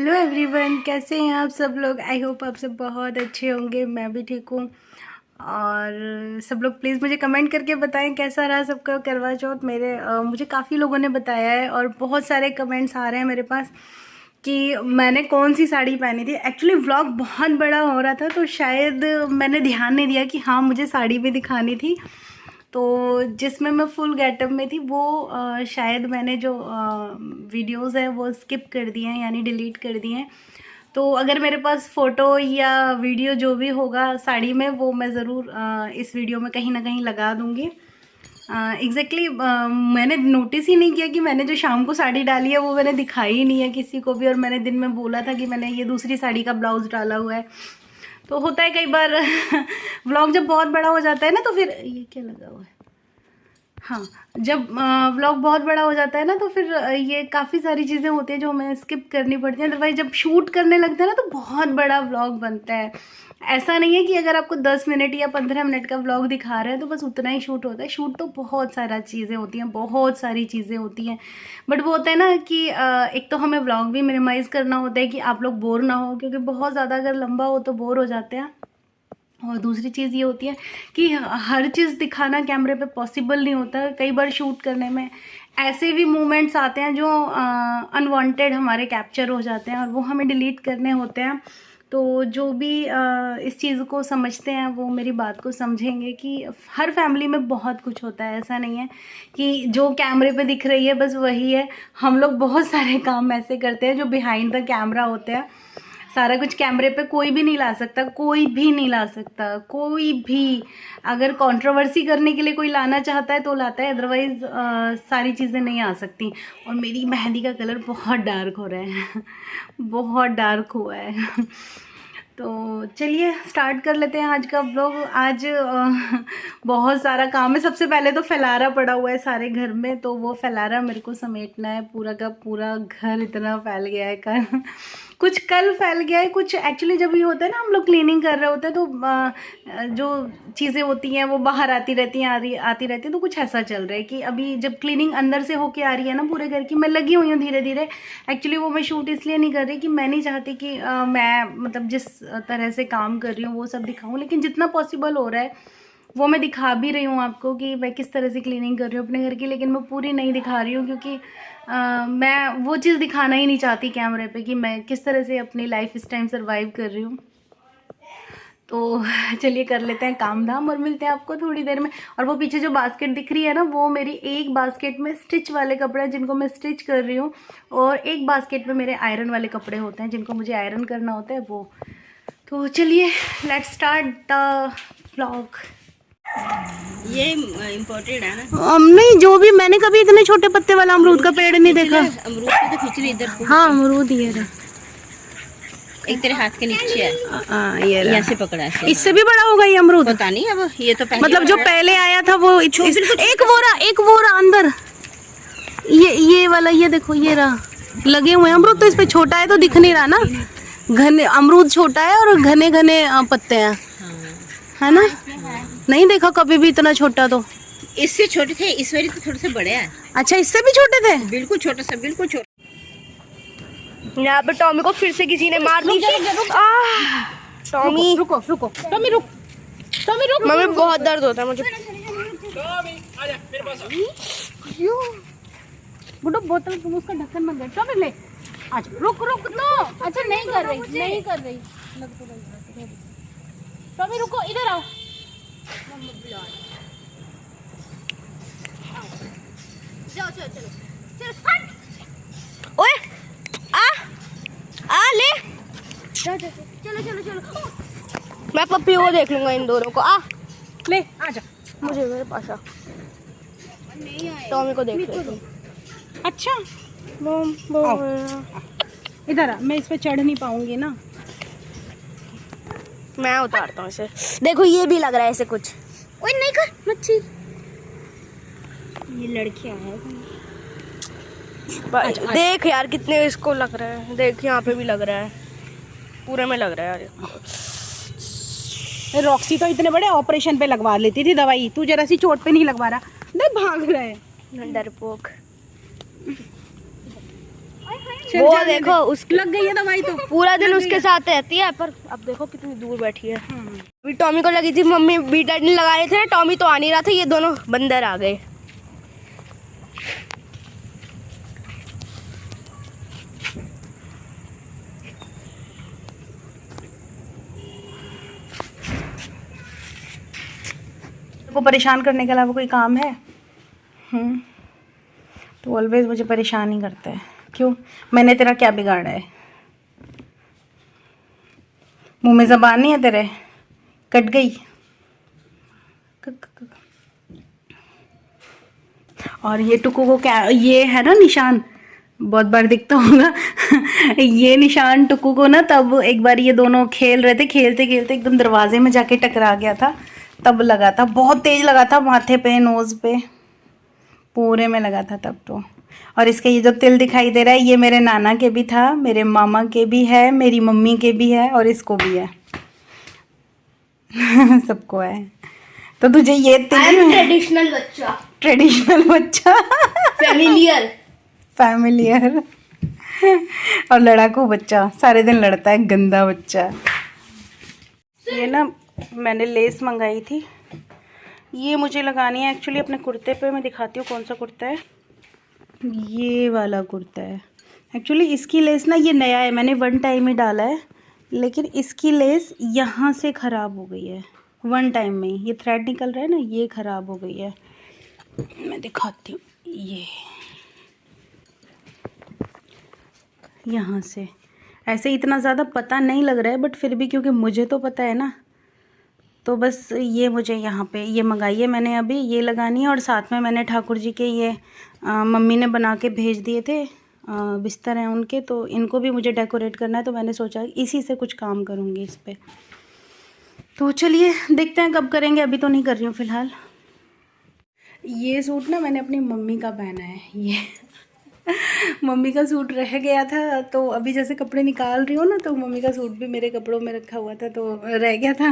Hello everyone, कैसे हैं आप सब लोग। आई होप आप सब बहुत अच्छे होंगे। मैं भी ठीक हूँ। और सब लोग प्लीज़ मुझे कमेंट करके बताएं कैसा रहा सबका करवा चौथ। मुझे काफ़ी लोगों ने बताया है और बहुत सारे कमेंट्स आ रहे हैं मेरे पास कि मैंने कौन सी साड़ी पहनी थी। एक्चुअली व्लॉग बहुत बड़ा हो रहा था तो शायद मैंने ध्यान नहीं दिया कि हाँ मुझे साड़ी भी दिखानी थी। तो जिसमें मैं फुल गेटअप में थी वो शायद मैंने जो वीडियोस हैं वो स्किप कर दिए हैं, यानी डिलीट कर दिए हैं। तो अगर मेरे पास फ़ोटो या वीडियो जो भी होगा साड़ी में वो मैं ज़रूर इस वीडियो में कहीं ना कहीं लगा दूँगी। एग्जैक्टली मैंने नोटिस ही नहीं किया कि मैंने जो शाम को साड़ी डाली है वो मैंने दिखाई ही नहीं है किसी को भी। और मैंने दिन में बोला था कि मैंने ये दूसरी साड़ी का ब्लाउज़ डाला हुआ है। तो होता है कई बार व्लॉग जब बहुत बड़ा हो जाता है ना तो फिर ये क्या लगा हुआ है। हाँ, जब व्लॉग बहुत बड़ा हो जाता है ना तो फिर ये काफ़ी सारी चीज़ें होती हैं जो हमें स्किप करनी पड़ती हैं। अदरवाइज जब शूट करने लगते हैं ना तो बहुत बड़ा व्लॉग बनता है। ऐसा नहीं है कि अगर आपको 10 मिनट या 15 मिनट का व्लॉग दिखा रहे हैं तो बस उतना ही शूट होता है। शूट तो बहुत सारा चीज़ें होती हैं, बहुत सारी चीज़ें होती हैं। बट वो होता है ना कि एक तो हमें व्लॉग भी मिनिमाइज़ करना होता है कि आप लोग बोर ना हो, क्योंकि बहुत ज़्यादा अगर लंबा हो तो बोर हो जाते हैं। और दूसरी चीज़ ये होती है कि हर चीज़ दिखाना कैमरे पे पॉसिबल नहीं होता। कई बार शूट करने में ऐसे भी मोमेंट्स आते हैं जो अनवांटेड हमारे कैप्चर हो जाते हैं और वो हमें डिलीट करने होते हैं। तो जो भी इस चीज़ को समझते हैं वो मेरी बात को समझेंगे कि हर फैमिली में बहुत कुछ होता है। ऐसा नहीं है कि जो कैमरे पे दिख रही है बस वही है। हम लोग बहुत सारे काम ऐसे करते हैं जो बिहाइंड द कैमरा होते हैं। सारा कुछ कैमरे पे कोई भी नहीं ला सकता, कोई भी नहीं ला सकता, कोई भी। अगर कंट्रोवर्सी करने के लिए कोई लाना चाहता है तो लाता है, अदरवाइज़ सारी चीज़ें नहीं आ सकती। और मेरी मेहंदी का कलर बहुत डार्क हो रहा है बहुत डार्क हुआ है तो चलिए स्टार्ट कर लेते हैं आज का व्लॉग। आज बहुत सारा काम है। सबसे पहले तो फैलारा पड़ा हुआ है सारे घर में, तो वो फैलारा मेरे को समेटना है। पूरा का पूरा घर इतना फैल गया है कल कुछ कल फैल गया है, कुछ एक्चुअली जब ये होता है ना हम लोग क्लीनिंग कर रहे होते हैं तो जो चीज़ें होती हैं वो बाहर आती रहती हैं, आती रहती हैं। तो कुछ ऐसा चल रहा है कि अभी जब क्लीनिंग अंदर से होके आ रही है ना पूरे घर की, मैं लगी हुई हूँ धीरे धीरे। एक्चुअली वो मैं शूट इसलिए नहीं कर रही कि मैं नहीं चाहती कि मैं मतलब जिस तरह से काम कर रही हूँ वो सब दिखाऊँ, लेकिन जितना पॉसिबल हो रहा है वो मैं दिखा भी रही हूँ आपको कि मैं किस तरह से क्लीनिंग कर रही हूँ अपने घर की। लेकिन मैं पूरी नहीं दिखा रही हूँ क्योंकि मैं वो चीज़ दिखाना ही नहीं चाहती कैमरे पे कि मैं किस तरह से अपनी लाइफ इस टाइम सर्वाइव कर रही हूँ। तो चलिए कर लेते हैं काम धाम और मिलते हैं आपको थोड़ी देर में। और वो पीछे जो बास्केट दिख रही है ना वो मेरी एक बास्केट में स्टिच वाले कपड़े हैं जिनको मैं स्टिच कर रही हूँ, और एक बास्केट में मेरे आयरन वाले कपड़े होते हैं जिनको मुझे आयरन करना होता है वो। तो चलिए लेट्स स्टार्ट द व्लॉग। ये इम्पोर्टेड है ना। नहीं, जो भी, मैंने कभी इतने छोटे पत्ते वाला अमरूद का पेड़ नहीं देखा। अमरूद को तो खींच ली इधर। हाँ अमरूद ये रहा, एक तेरे हाथ के नीचे है। ये रहा। ऐसे पकड़ा है। इससे भी बड़ा होगा ये अमरूद, पता नहीं। अब ये तो पहले मतलब जो पहले आया था वो एक वो रहा अंदर। ये वाला, ये देखो ये रहा, लगे हुए हैं अमरूद। तो इस पे छोटा है तो दिख नहीं रहा ना, घने अमरूद छोटा है और घने घने पत्ते हैं, है ना। नहीं देखा कभी भी इतना छोटा। तो इससे छोटे थे, इस बार तो थोड़े से बड़े हैं। अच्छा, इससे भी छोटे थे। बिल्कुल छोटा सा, बिल्कुल छोटा। यहाँ पे टॉमी को फिर से किसी ने मार दी। टॉमी रुको रुको, टॉमी रुक, टॉमी रुक। मम्मी बहुत दर्द होता है मुझे। बुड्ढो बोतल तुम उसका ढक्कन मत दे। टॉमी ले आज, रुक रुक लो। अच्छा नहीं कर रही, नहीं कर रही। टॉमी रुको, इधर आओ। जाओ चलो चलो चलो। ओए आ ले, चलो चलो चलो चलो। मैं पप्पी को देख लूंगा इन दोनों को। ले आजा। मुझे मेरे पास आ, नहीं आए। टॉमी को देख ले। अच्छा इधर आ, मैं इस पे चढ़ नहीं पाऊंगी ना। मैं उतारता हूँ इसे। देखो ये भी लग रहा है ऐसे कुछ। ओए नहीं कर मच्छी। ये लड़कियां हैं। देख यार कितने इसको लग रहा है। देख यहाँ पे भी लग रहा है, पूरे में लग रहा है यार। रॉक्सी तो इतने बड़े ऑपरेशन पे लगवा लेती थी दवाई, तू जरा सी चोट पे नहीं लगवा रहा। नहीं भाग रहा है डरपोक। चल, वो चल, देखो उसके लग गई है दवाई तो। पूरा दिन उसके साथ रहती है, पर अब देखो कितनी दूर बैठी है। अभी टॉमी को लगी थी, मम्मी बीटाडिन लगा रहे थे, टॉमी तो आ नहीं रहा था, ये दोनों बंदर आ गए। को परेशान करने के अलावा कोई काम है? तो ऑलवेज मुझे परेशान ही करता है। क्यों? मैंने तेरा क्या बिगाड़ा है? मुंह में ज़बान नहीं है तेरे? कट गई? और ये टुकू को क्या, ये है ना निशान, बहुत बार दिखता होगा ये निशान टुकू को ना, तब एक बार ये दोनों खेल रहे थे, खेलते खेलते एकदम दरवाजे में जाके टकरा गया था, तब लगा था, बहुत तेज लगा था, माथे पे, नोज पे, पूरे में लगा था तब तो। और इसके ये जो तिल दिखाई दे रहा है, ये मेरे नाना के भी था, मेरे मामा के भी है, मेरी मम्मी के भी है, और इसको भी है सबको है। तो तुझे ये तिल, ट्रेडिशनल बच्चा, ट्रेडिशनल बच्चा फैमिलियर फैमिलियर और लड़ाकू बच्चा, सारे दिन लड़ता है, गंदा बच्चा। ये ना मैंने लेस मंगाई थी, ये मुझे लगानी है एक्चुअली अपने कुर्ते पे। मैं दिखाती हूँ कौन सा कुर्ता है, ये वाला कुर्ता है। एक्चुअली इसकी लेस ना, ये नया है, मैंने वन टाइम ही डाला है, लेकिन इसकी लेस यहाँ से ख़राब हो गई है वन टाइम में। ये थ्रेड निकल रहा है ना, ये ख़राब हो गई है। मैं दिखाती हूँ, ये यहाँ से ऐसे इतना ज़्यादा पता नहीं लग रहा है, बट फिर भी क्योंकि मुझे तो पता है ना, तो बस ये मुझे यहाँ पे ये मंगाई है मैंने, अभी ये लगानी है। और साथ में मैंने ठाकुर जी के ये मम्मी ने बना के भेज दिए थे, बिस्तर हैं उनके, तो इनको भी मुझे डेकोरेट करना है, तो मैंने सोचा इसी से कुछ काम करूँगी इस पर। तो चलिए देखते हैं कब करेंगे, अभी तो नहीं कर रही हूँ फ़िलहाल। ये सूट ना मैंने अपनी मम्मी का पहना है, ये मम्मी का सूट रह गया था, तो अभी जैसे कपड़े निकाल रही हूँ ना, तो मम्मी का सूट भी मेरे कपड़ों में रखा हुआ था, तो रह गया था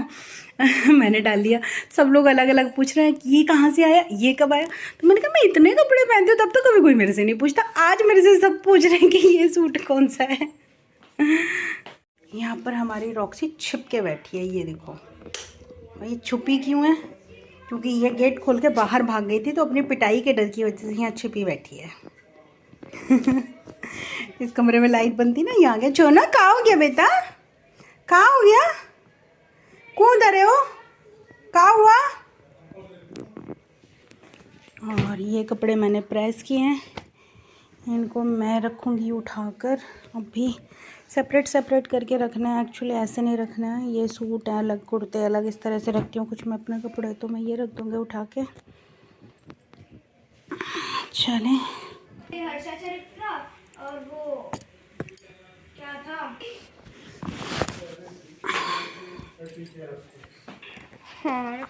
मैंने डाल दिया। सब लोग अलग अलग पूछ रहे हैं कि ये कहाँ से आया, ये कब आया। तो मैंने कहा मैं इतने कपड़े पहनती हूँ, तब तो कभी कोई मेरे से नहीं पूछता, आज मेरे से सब पूछ रहे हैं कि ये सूट कौन सा है। यहाँ पर हमारी रॉक्सी छिप के बैठी है, ये देखो। ये छुपी क्यों है? क्योंकि ये गेट खोल के बाहर भाग गई थी, तो अपनी पिटाई के डर की वजह से यहाँ छिपी बैठी है इस कमरे में लाइट बनती ना, यहाँ गया चोना, कहाँ हो गया बेटा, कहाँ हो गया, कौन उधर हो, कहाँ हुआ। और ये कपड़े मैंने प्रेस किए हैं, इनको मैं रखूँगी उठाकर। अभी सेपरेट सेपरेट करके रखना है, एक्चुअली ऐसे नहीं रखना है। ये सूट है अलग, कुर्ते अलग, इस तरह से रखती हूँ। कुछ मैं अपने कपड़े तो मैं ये रख दूँगी उठा के। चलें, और वो क्या था, हाँ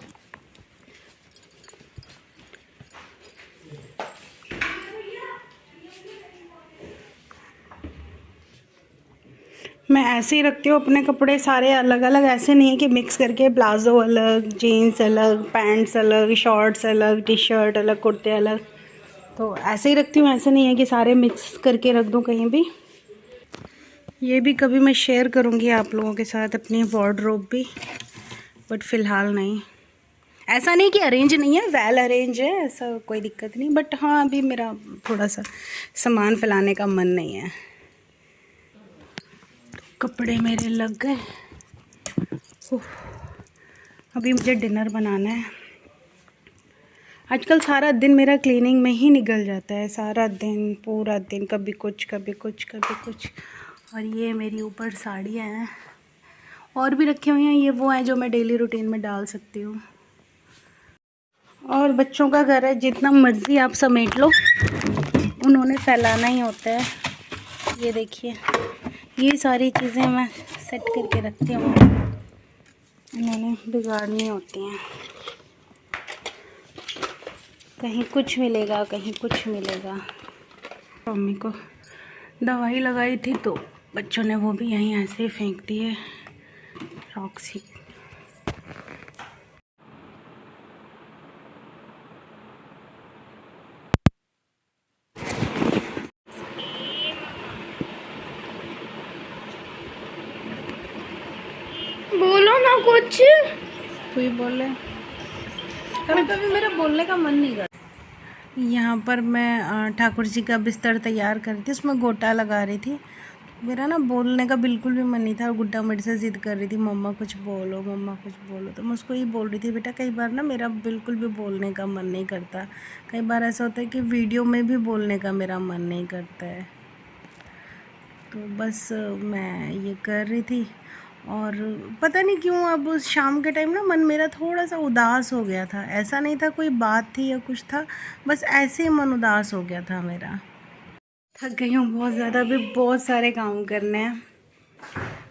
मैं ऐसे ही रखती हूँ अपने कपड़े सारे अलग अलग, ऐसे नहीं है कि मिक्स करके, प्लाजो अलग, जीन्स अलग, पैंट्स अलग, शॉर्ट्स अलग, टी शर्ट अलग, कुर्ते अलग, तो ऐसे ही रखती हूँ। ऐसे नहीं है कि सारे मिक्स करके रख दूँ कहीं भी। ये भी कभी मैं शेयर करूँगी आप लोगों के साथ, अपनी वार्डरोब भी, बट फ़िलहाल नहीं। ऐसा नहीं कि अरेंज नहीं है, वेल अरेंज है, ऐसा कोई दिक्कत नहीं, बट हाँ अभी मेरा थोड़ा सा सामान फैलाने का मन नहीं है। कपड़े मेरे लग गए, अभी मुझे डिनर बनाना है। आजकल सारा दिन मेरा क्लीनिंग में ही निकल जाता है, सारा दिन, पूरा दिन, कभी कुछ कभी कुछ कभी कुछ। और ये मेरी ऊपर साड़ियाँ हैं, और भी रखे हुए हैं, ये वो हैं जो मैं डेली रूटीन में डाल सकती हूँ। और बच्चों का घर है, जितना मर्ज़ी आप समेट लो, उन्होंने फैलाना ही होता है। ये देखिए, ये सारी चीज़ें मैं सेट करके रखती हूँ, उन्होंने बिगाड़नी होती हैं। कहीं कुछ मिलेगा, कहीं कुछ मिलेगा। मम्मी को दवाई लगाई थी, तो बच्चों ने वो भी यहीं ऐसे ही फेंक दी है। रॉक्सी कुछ तू ही बोल ले। कभी कभी मेरा बोलने का मन नहीं करता। यहाँ पर मैं ठाकुर जी का बिस्तर तैयार कर रही थी, उसमें गोटा लगा रही थी। मेरा ना बोलने का बिल्कुल भी मन नहीं था और गुड्डा मेरे से ज़िद कर रही थी, मम्मा कुछ बोलो, मम्मा कुछ बोलो। तो मैं उसको ही बोल रही थी, बेटा कई बार ना मेरा बिल्कुल भी बोलने का मन नहीं करता। कई बार ऐसा होता है कि वीडियो में भी बोलने का मेरा मन नहीं करता है। तो बस मैं ये कर रही थी और पता नहीं क्यों अब उस शाम के टाइम ना मन मेरा थोड़ा सा उदास हो गया था। ऐसा नहीं था कोई बात थी या कुछ था, बस ऐसे ही मन उदास हो गया था मेरा। थक गई हूँ बहुत ज़्यादा, अभी बहुत सारे काम करने हैं।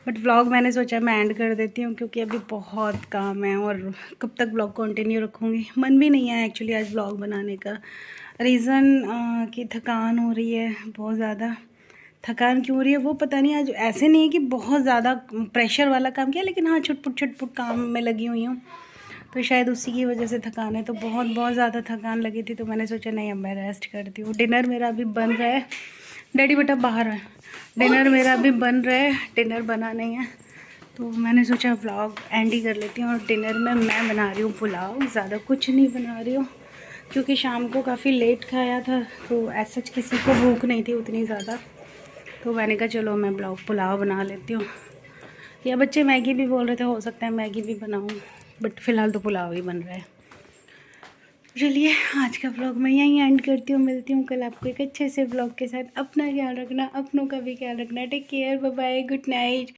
बट व्लॉग मैंने सोचा मैं एंड कर देती हूँ क्योंकि अभी बहुत काम है और कब तक व्लॉग कंटिन्यू रखूँगी। मन भी नहीं है एक्चुअली आज व्लॉग बनाने का। रीज़न कि थकान हो रही है बहुत ज़्यादा। थकान क्यों हो रही है वो पता नहीं। आज ऐसे नहीं है कि बहुत ज़्यादा प्रेशर वाला काम किया, लेकिन हाँ छुटपुट काम में लगी हुई हूँ, तो शायद उसी की वजह से थकान है। तो बहुत ज़्यादा थकान लगी थी, तो मैंने सोचा नहीं अब मैं रेस्ट करती हूँ। डिनर मेरा अभी बन रहा है। डैडी बेटा बाहर है। डिनर मेरा अभी बन रहा है, डिनर बना नहीं है, तो मैंने सोचा व्लॉग एंड ही कर लेती हूँ। और डिनर में मैं बना रही हूँ पुलाव, ज़्यादा कुछ नहीं बना रही हूँ क्योंकि शाम को काफ़ी लेट खाया था, तो ऐसा किसी को भूख नहीं थी उतनी ज़्यादा। तो मैंने कहा चलो मैं पुलाव बना लेती हूँ। या बच्चे मैगी भी बोल रहे थे, हो सकता है मैगी भी बनाऊँ, बट फ़िलहाल तो पुलाव ही बन रहा है। चलिए आज का व्लॉग मैं यहीं एंड करती हूँ। मिलती हूँ कल आपको एक अच्छे से व्लॉग के साथ। अपना ख्याल रखना, अपनों का भी ख्याल रखना। Take care, bye bye, good night.